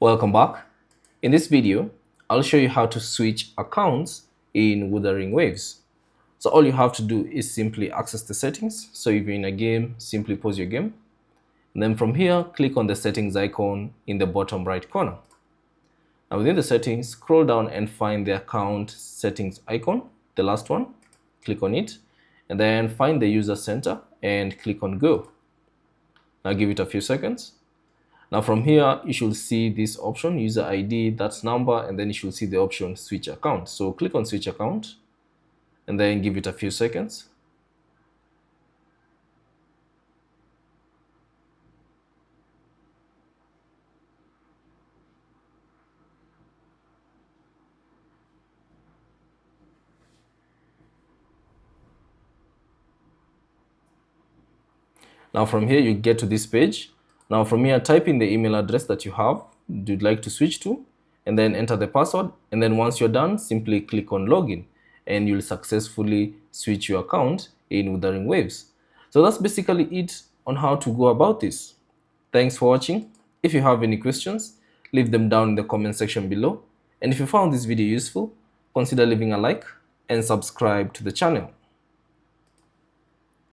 Welcome back. In this video, I'll show you how to switch accounts in Wuthering Waves. So all you have to do is simply access the settings. So if you're in a game, simply pause your game. And then from here, click on the settings icon in the bottom right corner. Now within the settings, scroll down and find the account settings icon, the last one. Click on it and then find the user center and click on go. Now give it a few seconds. Now from here, you should see this option, user ID, that's number, and then you should see the option switch account. So click on switch account and then give it a few seconds. Now from here, you get to this page. Now from here, type in the email address that you'd like to switch to, and then enter the password. And then once you're done, simply click on login and you'll successfully switch your account in Wuthering Waves. So that's basically it on how to go about this. Thanks for watching. If you have any questions, leave them down in the comment section below. And if you found this video useful, consider leaving a like and subscribe to the channel.